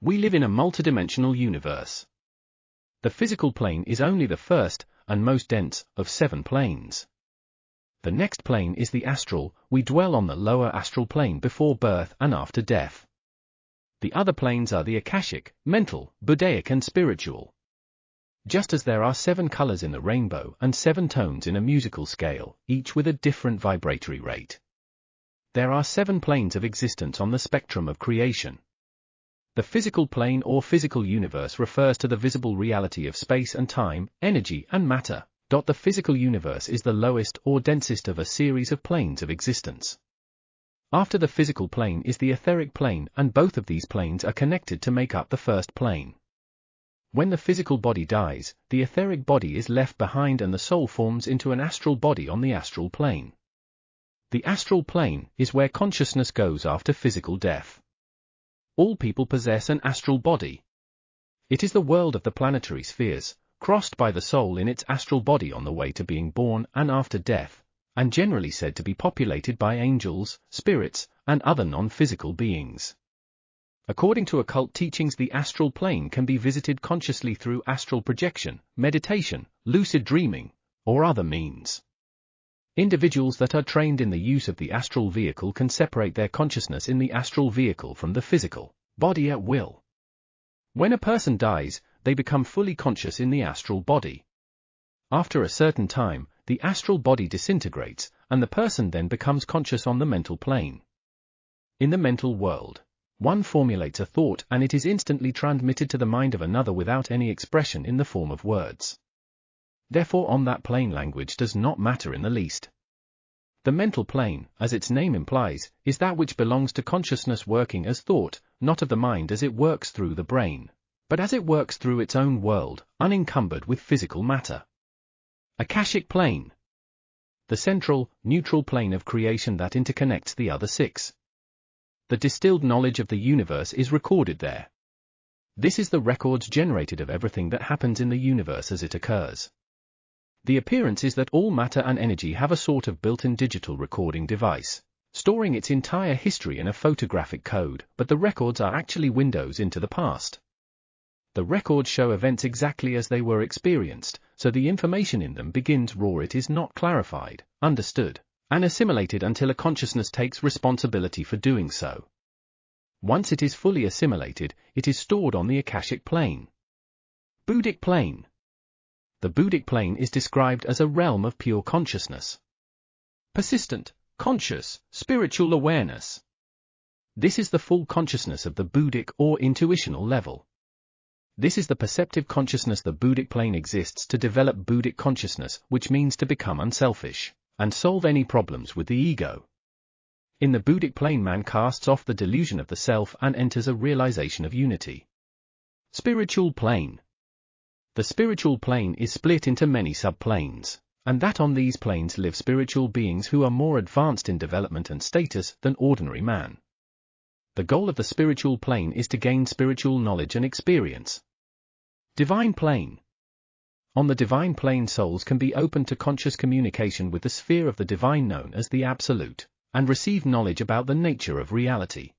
We live in a multidimensional universe. The physical plane is only the first, and most dense, of 7 planes. The next plane is the astral. We dwell on the lower astral plane before birth and after death. The other planes are the akashic, mental, Buddhaic and spiritual. Just as there are 7 colors in the rainbow and 7 tones in a musical scale, each with a different vibratory rate, there are 7 planes of existence on the spectrum of creation. The physical plane or physical universe refers to the visible reality of space and time, energy and matter. The physical universe is the lowest or densest of a series of planes of existence. After the physical plane is the etheric plane, and both of these planes are connected to make up the first plane. When the physical body dies, the etheric body is left behind and the soul forms into an astral body on the astral plane. The astral plane is where consciousness goes after physical death. All people possess an astral body. It is the world of the planetary spheres, crossed by the soul in its astral body on the way to being born and after death, and generally said to be populated by angels, spirits, and other non-physical beings. According to occult teachings, the astral plane can be visited consciously through astral projection, meditation, lucid dreaming, or other means. Individuals that are trained in the use of the astral vehicle can separate their consciousness in the astral vehicle from the physical body at will. When a person dies, they become fully conscious in the astral body. After a certain time, the astral body disintegrates, and the person then becomes conscious on the mental plane. In the mental world, one formulates a thought and it is instantly transmitted to the mind of another without any expression in the form of words. Therefore, on that plane, language does not matter in the least. The mental plane, as its name implies, is that which belongs to consciousness working as thought, not of the mind as it works through the brain, but as it works through its own world, unencumbered with physical matter. Akashic plane. The central, neutral plane of creation that interconnects the other 6. The distilled knowledge of the universe is recorded there. This is the records generated of everything that happens in the universe as it occurs. The appearance is that all matter and energy have a sort of built-in digital recording device, storing its entire history in a photographic code, but the records are actually windows into the past. The records show events exactly as they were experienced, so the information in them begins raw. It is not clarified, understood, and assimilated until a consciousness takes responsibility for doing so. Once it is fully assimilated, it is stored on the Akashic plane. Buddhic plane. The Buddhic plane is described as a realm of pure consciousness. Persistent, conscious, spiritual awareness. This is the full consciousness of the Buddhic or intuitional level. This is the perceptive consciousness. The Buddhic plane exists to develop Buddhic consciousness, which means to become unselfish and solve any problems with the ego. In the Buddhic plane, man casts off the delusion of the self and enters a realization of unity. Spiritual plane. The spiritual plane is split into many subplanes, and that on these planes live spiritual beings who are more advanced in development and status than ordinary man. The goal of the spiritual plane is to gain spiritual knowledge and experience. Divine plane. On the divine plane, souls can be open to conscious communication with the sphere of the divine known as the Absolute, and receive knowledge about the nature of reality.